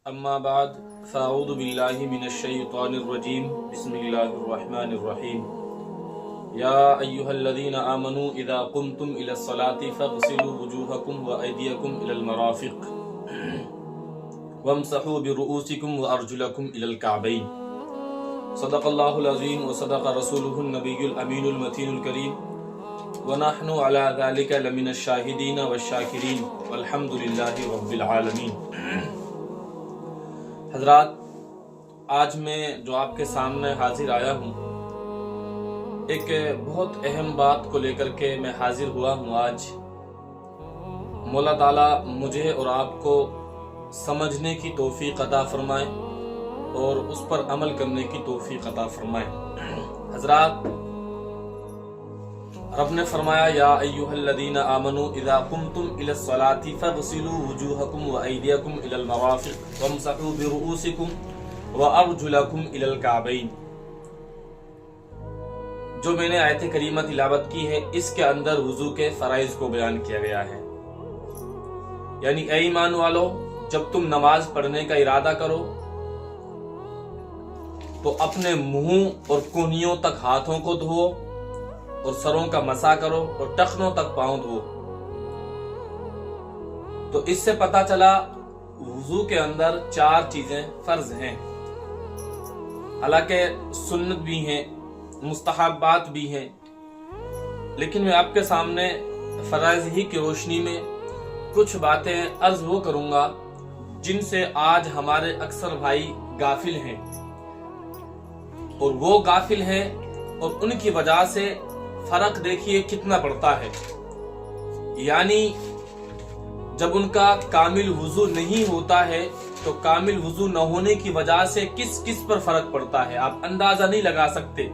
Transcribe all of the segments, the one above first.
اما بعد فاعوذ باللہ من الشیطان الرجیم بسم اللہ الرحمن الرحیم یا ایہا الذین آمنوا اذا قمتم الى الصلاة فاغسلوا وجوہکم وایدیکم الى المرافق وامسحوا برؤوسکم وارجلکم الى الکعبین صدق اللہ العظیم وصدق رسولہ النبی الامین المتین الکریم ونحن علی ذلک لمن الشاہدین والشاکرین والحمد للہ رب العالمین۔ حضرات، آج میں جو آپ کے سامنے حاضر آیا ہوں، ایک بہت اہم بات کو لے کر کے میں حاضر ہوا ہوں۔ آج مولا تعالیٰ مجھے اور آپ کو سمجھنے کی توفیق عطا فرمائے اور اس پر عمل کرنے کی توفیق عطا فرمائے۔ حضرات، رب نے فرمایا یا ایھا الذین آمنوا اذا قمتم الى الصلاة فاغسلوا وجوہکم وایدیکم الى المرافق وامسحوا برؤوسکم وارجلکم الى الکعبین۔ جو میں نے آیت کریمہ تلاوت کی ہے، اس کے اندر وضو کے فرائض کو بیان کیا گیا ہے۔ یعنی اے ایمان والو، جب تم نماز پڑھنے کا ارادہ کرو تو اپنے منہ اور کونیوں تک ہاتھوں کو دھو اور سروں کا مسح کرو اور ٹخنوں تک پاؤں دھو۔ تو اس سے پتہ چلا وضو کے اندر 4 چیزیں فرض ہیں، حالانکہ سنت بھی ہیں، مستحبات بھی ہیں، لیکن میں آپ کے سامنے فرائض ہی کی روشنی میں کچھ باتیں عرض وہ کروں گا جن سے آج ہمارے اکثر بھائی غافل ہیں، اور وہ غافل ہیں اور ان کی وجہ سے فرق دیکھیے کتنا پڑتا ہے۔ یعنی جب ان کا کامل وضو نہیں ہوتا ہے تو کامل وضو نہ ہونے کی وجہ سے کس کس پر فرق پڑتا ہے آپ اندازہ نہیں لگا سکتے،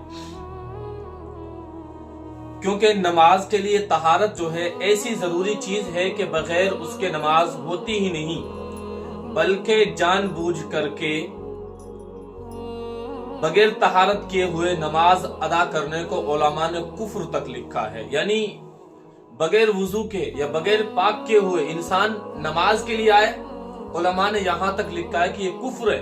کیونکہ نماز کے لیے طہارت جو ہے ایسی ضروری چیز ہے کہ بغیر اس کے نماز ہوتی ہی نہیں، بلکہ جان بوجھ کر کے بغیر طہارت کیے ہوئے نماز ادا کرنے کو علماء نے کفر تک لکھا ہے۔ یعنی بغیر وضو کے یا بغیر پاک کیے ہوئے انسان نماز کے لیے آئے، علماء نے یہاں تک لکھا ہے کہ یہ کفر ہے،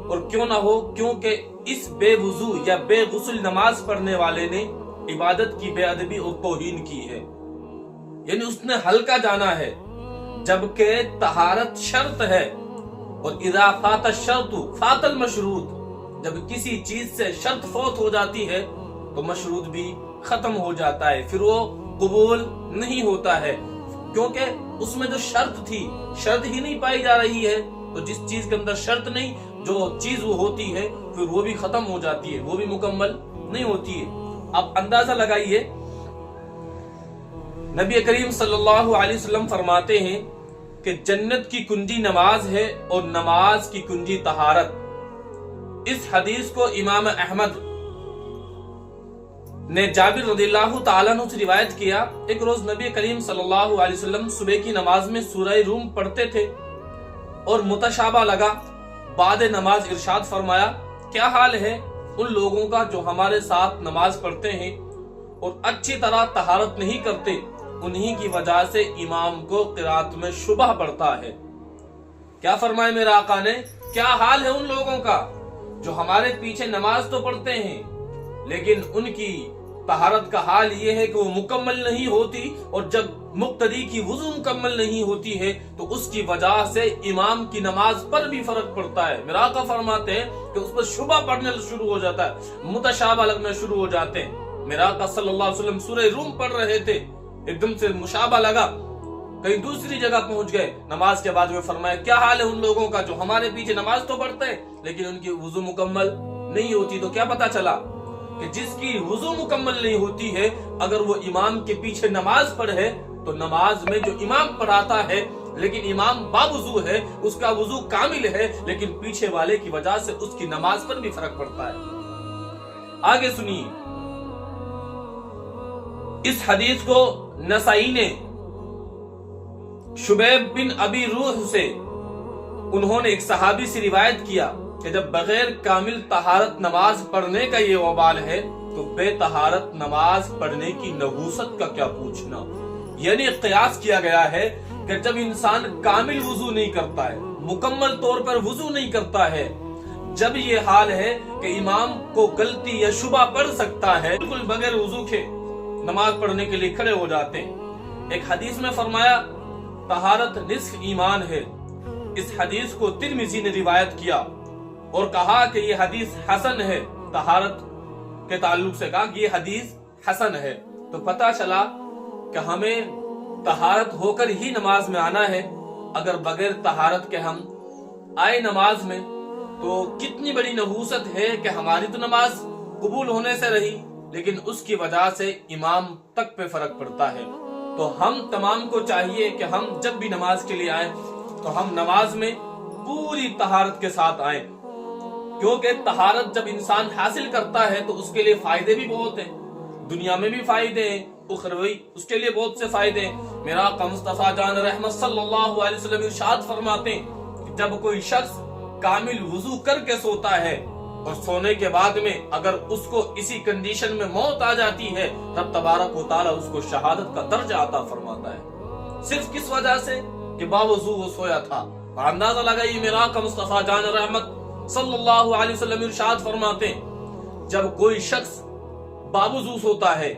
اور کیوں نہ ہو، کیونکہ اس بے وضو یا بے غسل نماز پڑھنے والے نے عبادت کی بے ادبی اور توہین کی ہے، یعنی اس نے ہلکا جانا ہے، جبکہ طہارت شرط ہے، اور اذا فات الشرط فات المشروط۔ جب کسی چیز سے شرط فوت ہو جاتی ہے تو مشروط بھی ختم ہو جاتا ہے، پھر وہ قبول نہیں ہوتا ہے، کیونکہ اس میں جو شرط تھی، شرط ہی نہیں پائی جا رہی ہے، تو جس چیز کے اندر شرط نہیں، جو چیز وہ ہوتی ہے پھر وہ بھی ختم ہو جاتی ہے، وہ بھی مکمل نہیں ہوتی ہے۔ اب اندازہ لگائیے، نبی کریم صلی اللہ علیہ وسلم فرماتے ہیں کہ جنت کی کنجی نماز ہے اور نماز کی کنجی طہارت۔ اس حدیث کو امام احمد نے جابر رضی اللہ تعالیٰ عنہ سے روایت کیا۔ ایک روز نبی کریم صلی اللہ علیہ وسلم صبح کی نماز میں سورہ روم پڑھتے تھے اور متشابہ لگا، بعد نماز ارشاد فرمایا، کیا حال ہے ان لوگوں کا جو ہمارے ساتھ نماز پڑھتے ہیں اور اچھی طرح طہارت نہیں کرتے، انہی کی وجہ سے امام کو قرات میں شبہ پڑتا ہے۔ کیا فرمائے میرے آقا نے، کیا حال ہے ان لوگوں کا جو ہمارے پیچھے نماز تو پڑھتے ہیں لیکن ان کی طہارت کا حال یہ ہے کہ وہ مکمل نہیں ہوتی، اور جب مقتدی کی وضو مکمل نہیں ہوتی ہے تو اس کی وجہ سے امام کی نماز پر بھی فرق پڑتا ہے۔ میرا آقا فرماتے ہیں کہ اس پر شبہ پڑنے شروع ہو جاتا ہے، متشابہ لگنا شروع ہو جاتے ہیں۔ میرا آقا صلی اللہ علیہ وسلم سورہ روم پڑھ رہے تھے، ایک دم سے مشابہ لگا، کہیں دوسری جگہ پہنچ گئے، نماز کے بعد میں فرمایا، کیا حال ہے ان لوگوں کا جو ہمارے پیچھے نماز تو پڑھتے ہیں لیکن ان کی وضو مکمل نہیں ہوتی۔ تو کیا پتا چلا کہ جس کی وضو مکمل نہیں ہوتی ہے، اگر وہ امام کے پیچھے نماز پڑھے تو نماز میں جو امام پڑھاتا ہے لیکن امام باوضو ہے، اس کا وضو کامل ہے، لیکن پیچھے والے کی وجہ سے اس کی نماز پر بھی فرق پڑتا ہے۔ آگے سنیے، اس حدیث کو نسائی نے شبیب بن ابی روح سے، انہوں نے ایک صحابی سے روایت کیا کہ جب بغیر کامل طہارت نماز پڑھنے کا یہ وبال ہے تو بے طہارت نماز پڑھنے کی نحوست کا کیا پوچھنا۔ یعنی قیاس کیا گیا ہے کہ جب انسان کامل وضو نہیں کرتا ہے، मुकम्मल तौर पर वुजू नहीं करता है। जब ये हाल है कि इमाम को गलती या शुबा पड़ सकता है, बिल्कुल बगैर वुजू के नमाज पढ़ने के लिए खड़े हो जाते हैं। एक हदीस में फरमाया तहारत निस्फ ईमान है। इस हदीस को तिरमिज़ी ने रिवायत किया और कहा कि ये हदीस हसन है। तहारत के ताल्लुक से कहा कि ये हदीस हसन है। तो पता चला कि हमें तहारत होकर ही नमाज में आना है। अगर बगैर तहारत के हम आए नमाज में तो कितनी बड़ी नहूसत है कि हमारी तो नमाज कबूल होने से रही, लेकिन उसकी वजह से इमाम तक पे फर्क पड़ता है। तो हम तमाम को चाहिए कि हम जब भी नमाज के लिए आए तो हम नमाज में पूरी तहारत के साथ आए, क्योंकि तहारत जब इंसान हासिल करता है तो उसके लिए फायदे भी बहुत हैं। दुनिया में भी फायदे हैं, उखरवी उसके लिए बहुत से फायदे हैं। मेरा आका मुस्तफा जान रहमत सल्लल्लाहु अलैहि वसल्लम इरशाद फरमाते हैं कि जब कोई शख्स कामिल वुजू करके सोता है और सोने के बाद में अगर उसको इसी कंडीशन में मौत आ जाती है, तब तबारक व तआला उसको शहादत का दर्जा अता फरमाता है। सिर्फ किस वजह से कि बावजू वो सोया था। और अंदाजा लगाइए, मेरा आका मुस्तफा जान रहमत सल्लल्लाहु अलैहि वसल्लम इरशाद फरमाते हैं जब कोई शख्स बावजू सोता है,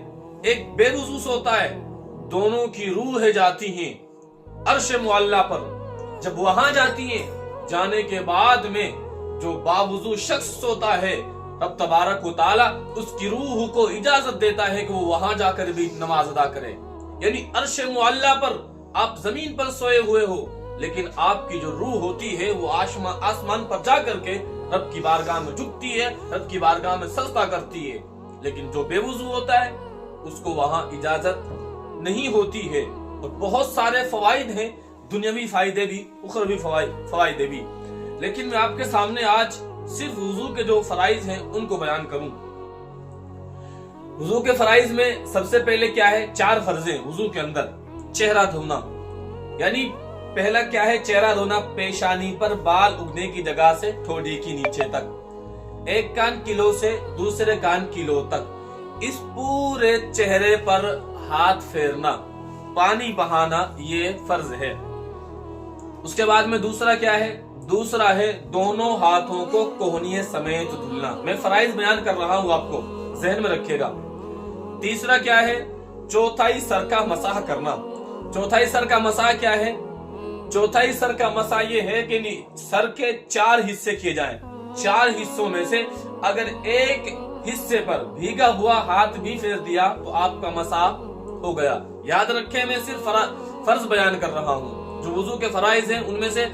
एक बेवजू सोता है, दोनों की रूह जाती हैं अर्श मुअल्ला पर। जब वहां जाती हैं, जाने के बाद में जो बावजू शख्स सोता है, तब तबारक व तआला उसकी रूह को इजाजत देता है कि वो वहां जाकर भी नमाज अदा करे। यानी अर्श मुअल्ला पर आप जमीन पर सोए हुए हो, लेकिन आपकी जो रूह होती है वो आसमान पर जा करके रब की बारगाह में झुकती है, रब की बारगाह में सजदा करती है। लेकिन जो बेवजू होता है उसको वहां इजाजत नहीं होती है। और बहुत सारे फवाइद हैं, दुनियावी फायदे भी, उखरवी फवायदे भी। लेकिन मैं आपके सामने आज सिर्फ वुजू के जो फराइज हैं उनको बयान करूं। वुजू के फराइज में सबसे पहले क्या है, 4 फर्जे वुजू के अंदर। चेहरा धोना, यानी पहला क्या है, चेहरा धोना पेशानी पर बाल उगने की जगह से ठोड़ी की नीचे तक, एक कान किलो से दूसरे कान किलो तक, इस पूरे चेहरे पर हाथ फेरना, पानी बहाना, ये फर्ज है। उसके बाद में दूसरा क्या है, दूसरा है दोनों हाथों को कोहनिये समेत धुलना। मैं फराइज बयान कर रहा हूं, आपको जहन में रखिएगा। तीसरा क्या है, चौथाई सर का मसाह करना। चौथाई सर का मसाह क्या है, चौथाई सर का मसाह ये है कि सर के 4 हिस्से किए जाएं। 4 हिस्सों में से अगर एक हिस्से पर भीगा हुआ हाथ भी फेर दिया तो आपका मसाह हो गया। याद रखें, मैं सिर्फ फर्ज बयान कर रहा हूं। जो वुजू के फराइज हैं उनमें से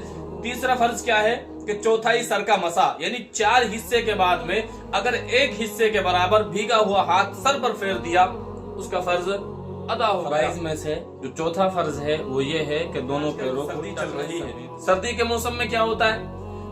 तीसरा फर्ज क्या है कि चौथाई सर का मसाह, यानी 4 हिस्से के बाद में अगर एक हिस्से के बराबर भीगा हुआ हाथ सर पर फेर दिया उसका फर्ज अदा हो गया। फराइज में से जो चौथा फर्ज है वो ये है कि दोनों पैरों को सर्दी चल रही है। सर्दी के मौसम में क्या होता है,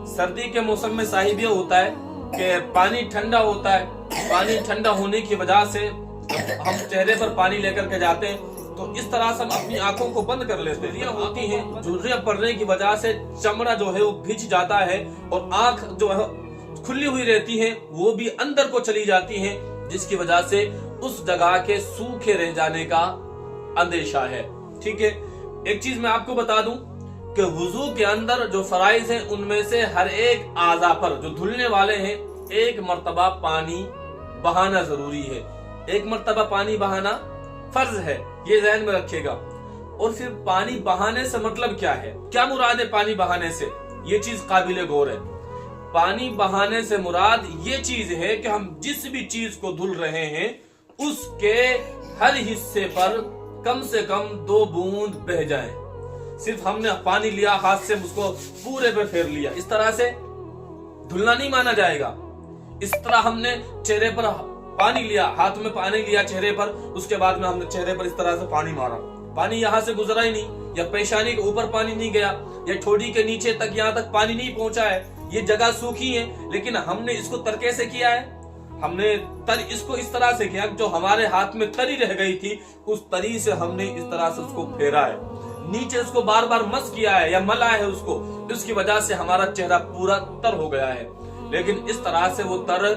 सर्दी के मौसम में साहिब ये होता है कि पानी ठंडा होता है। पानी ठंडा होने की वजह से हम चेहरे पर पानी लेकर के जाते हैं तो इस तरह से हम अपनी आंखों को बंद कर लेते हैं। होती हैं, झुर्रियां पड़ने की वजह से चमड़ा जो है वो भिज जाता है और आंख जो है खुली हुई रहती है वो भी अंदर को चली जाती है, जिसकी वजह से उस जगह के सूखे रह जाने का अंदेशा है। ठीक है, एक चीज मैं आपको बता दूं कि वुजू के अंदर जो फराइज हैं उनमें से हर एक आज़ा पर जो धुलने वाले हैं 1 मर्तबा पानी बहाना जरूरी है। 1 मर्तबा पानी बहाना फर्ज है, ये ज़हन में रखिएगा। और फिर पानी बहाने से मतलब क्या है, क्या मुराद है पानी बहाने से, ये चीज काबिले गौर है। पानी बहाने से मुराद ये चीज है कि हम जिस भी चीज को धुल रहे हैं उसके हर हिस्से पर कम से कम 2 बूंद बह जाएं। सिर्फ हमने पानी लिया हाथ से उसको पूरे पे फेर लिया, इस तरह से धुलना नहीं माना जाएगा। इस तरह हमने चेहरे पर पानी लिया, हाथ में पानी लिया चेहरे पर, उसके बाद में हमने चेहरे पर इस तरह से पानी मारा, पानी यहाँ से गुजरा ही नहीं, या पेशानी के ऊपर पानी नहीं गया, या ठोड़ी के नीचे तक यहाँ तक पानी नहीं पहुंचा है, ये जगह सूखी है, लेकिन हमने इसको तरके से किया है, हमने इसको इस तरह से किया जो हमारे हाथ में तरी रह गई थी उस तरी से हमने इस तरह से उसको फेरा है, नीचे उसको बार बार मस किया है या मला है उसको, इसकी वजह से हमारा चेहरा पूरा तर हो गया है। लेकिन इस तरह से वो तर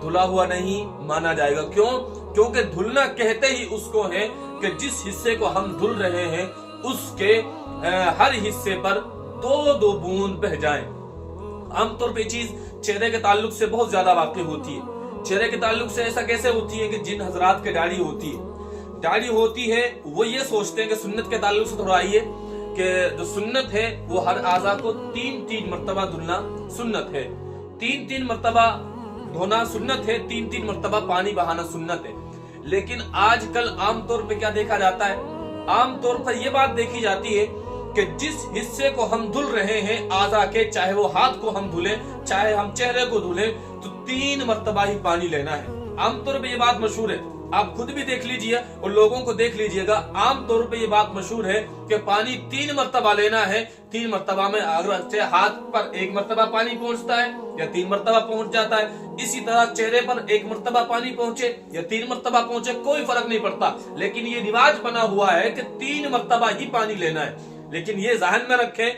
धुला हुआ नहीं माना जाएगा। क्यों? क्योंकि धुलना कहते ही उसको है कि जिस हिस्से को हम धुल रहे हैं उसके हर हिस्से पर दो बूंद बह जाएं। आमतौर पे चीज चेहरे के ताल्लुक से बहुत ज्यादा वाक़ई होती है। चेहरे के ताल्लुक से ऐसा कैसे होती है कि जिन हजरात के दाढ़ी होती है वो ये सोचते हैं कि सुन्नत के ताल्लुक से थोड़ा आइए कि जो सुन्नत है वो हर आज़ा को 3-3 मरतबा धुलना सुन्नत है, 3-3 मरतबा धोना सुन्नत है, 3-3 मरतबा पानी बहाना सुन्नत है। लेकिन आजकल आमतौर पे क्या देखा जाता है, आमतौर पर ये बात देखी जाती है कि जिस हिस्से को हम धुल रहे हैं आज़ा के, चाहे वो हाथ को हम धुलें चाहे हम चेहरे को धुलें, तो 3 मरतबा ही पानी लेना है। आमतौर पे ये बात मशहूर है, आप खुद भी देख लीजिए और लोगों को देख लीजिएगा। आमतौर पे ये बात मशहूर है कि पानी 3 मरतबा लेना है। 3 मरतबा में अगर हाथ पर 1 मरतबा पानी पहुंचता है या 3 मरतबा पहुंच जाता है, इसी तरह चेहरे पर 1 मरतबा पानी पहुंचे या 3 मरतबा पहुंचे, कोई फर्क नहीं पड़ता। लेकिन ये रिवाज बना हुआ है कि 3 मरतबा ही पानी लेना है। लेकिन ये ज़हन में रखें,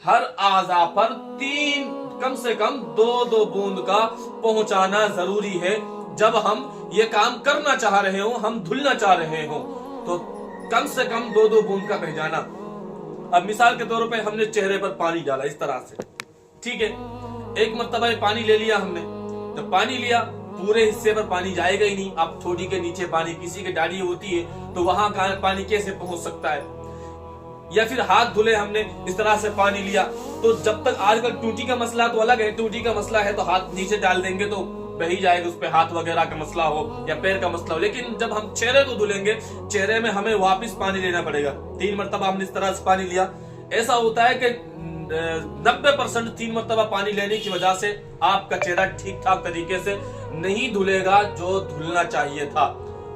हर आज़ा पर कम से कम 2-2 बूंद का पहुंचाना जरूरी है। जब हम ये काम करना चाह रहे हो, हम धुलना चाह रहे हो, तो कम से कम 2-2 बूंद का बह जाना। अब मिसाल के तौर पे हमने चेहरे पर पानी डाला इस तरह से, ठीक है, 1 मरतबा पानी ले लिया हमने। जब पानी लिया पूरे हिस्से पर पानी जाएगा ही नहीं। आप ठोड़ी के नीचे पानी, किसी की दाढ़ी होती है तो वहां पानी कैसे पहुंच सकता है। या फिर हाथ धुले हमने, इस तरह से पानी लिया, तो जब तक आजकल टूटी का मसला तो अलग है, टूटी का मसला है तो हाथ नीचे डाल देंगे तो बह ही जाएगा, उस पे हाथ वगैरह का मसला हो या पैर का मसला हो। लेकिन जब हम चेहरे को धुलेंगे, चेहरे में हमें वापस पानी लेना पड़ेगा। 3 मरतबा हमने इस तरह से पानी लिया। ऐसा होता है कि 90% 3 मरतबा पानी लेने की वजह से आपका चेहरा ठीक ठाक तरीके से नहीं धुलेगा जो धुलना चाहिए था।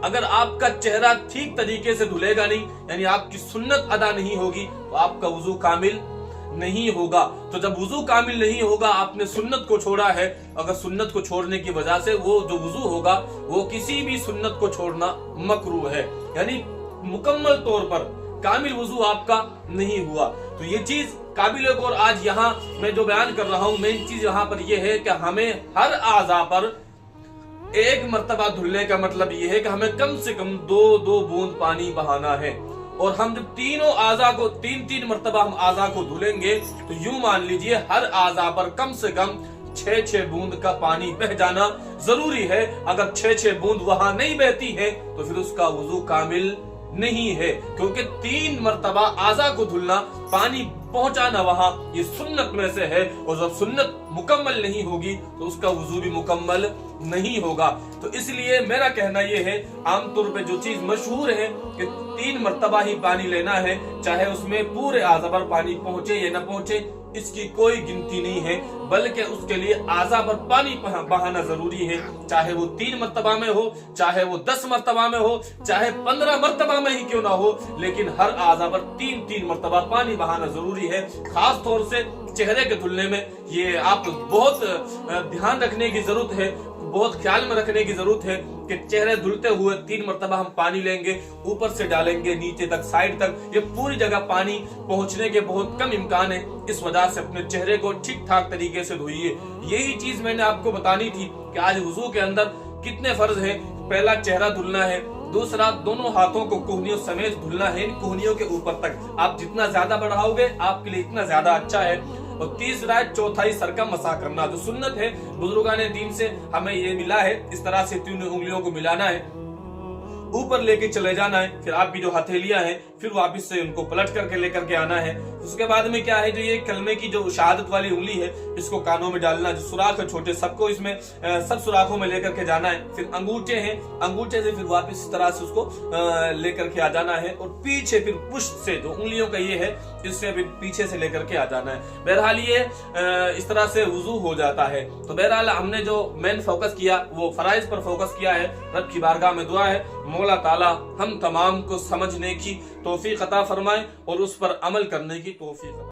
अगर आपका चेहरा ठीक तरीके से धुलेगा नहीं, यानी आपकी सुन्नत अदा नहीं होगी, तो आपका वुजू कामिल नहीं होगा। तो जब वुजू कामिल नहीं होगा, आपने सुन्नत को छोड़ा है, अगर सुन्नत को छोड़ने की वजह से वो जो वुजू होगा वो किसी भी सुन्नत को छोड़ना मकरूह है, यानी मुकम्मल तौर पर कामिल वुजू आपका नहीं हुआ। तो ये चीज काबिल गौर आज यहाँ मैं जो बयान कर रहा हूँ, मेन चीज यहाँ पर यह है कि हमें हर आज़ा पर 1 मरतबा धुलने का मतलब यह है कि हमें कम से कम 2-2 बूंद पानी बहाना है। और हम जब तीनों आज़ा को 3-3 मरतबा हम आज़ा को धुलेंगे, तो यूं मान लीजिए हर आज़ा पर कम से कम 6-6 बूंद का पानी बह जाना जरूरी है। अगर 6-6 बूंद वहां नहीं बहती है तो फिर उसका वुजू कामिल नहीं है, क्योंकि 3 मरतबा आज़ा को धुलना, पानी पहुंचाना वहां, ये सुन्नत में से है। और जब सुन्नत मुकम्मल नहीं होगी तो उसका वुजू भी मुकम्मल नहीं होगा। तो इसलिए मेरा कहना यह है, आमतौर पे जो चीज मशहूर है कि 3 मरतबा ही पानी लेना है, चाहे उसमें पूरे आज़ा पर पानी पहुंचे या न पहुंचे, इसकी कोई गिनती नहीं है, बल्कि उसके लिए आज़ा पर पानी बहाना जरूरी है। चाहे वो 3 मरतबा में हो, चाहे वो 10 मरतबा में हो, चाहे 15 मरतबा में ही क्यों ना हो, लेकिन हर आज़ा पर 3-3 मरतबा पानी बहाना जरूरी है। खास तौर से चेहरे के धुलने में ये आप बहुत ध्यान रखने की जरूरत है, बहुत ख्याल में रखने की जरूरत है कि चेहरे धुलते हुए 3 मरतबा हम पानी लेंगे, ऊपर से डालेंगे नीचे तक, साइड तक, ये पूरी जगह पानी पहुंचने के बहुत कम इम्कान है। इस वजह से अपने चेहरे को ठीक ठाक तरीके से धोइए। यही चीज मैंने आपको बतानी थी कि आज वुजू के अंदर कितने फर्ज हैं। पहला चेहरा धुलना है, दूसरा दोनों हाथों को कोहनियों समेत धुलना है, इन कोहनियों के ऊपर तक। आप जितना ज्यादा बढ़ाओगे आपके लिए इतना ज्यादा अच्छा है। और तीसरा है चौथाई सर का मसा करना, जो सुन्नत है, बुजुर्गाने दीन से हमें ये मिला है। इस तरह से 3 उंगलियों को मिलाना है, ऊपर लेके चले जाना है, फिर आप भी जो हथेलियां हैं फिर वापस से उनको पलट करके लेकर के आना है। उसके बाद में क्या है, जो ये कलमे की जो शहादत वाली उंगली है, इसको कानों में डालना, जो सुराख है छोटे सबको इसमें सब सुराखों में लेकर के जाना है। फिर अंगूठे हैं, अंगूठे से फिर वापस इस तरह से उसको लेकर के आ जाना है, और पीछे फिर पुष्ट से जो उंगलियों का ये है, इससे फिर पीछे से लेकर के आ जाना है। बहरहाल ये इस तरह से वुजू हो जाता है। तो बहरहाल हमने जो मेन फोकस किया वो फराइज पर फोकस किया है। रब की बारगाह में दुआ है मौला ताला हम तमाम को समझने की तौफीक अता फरमाए और उस पर अमल करने की तौफीक।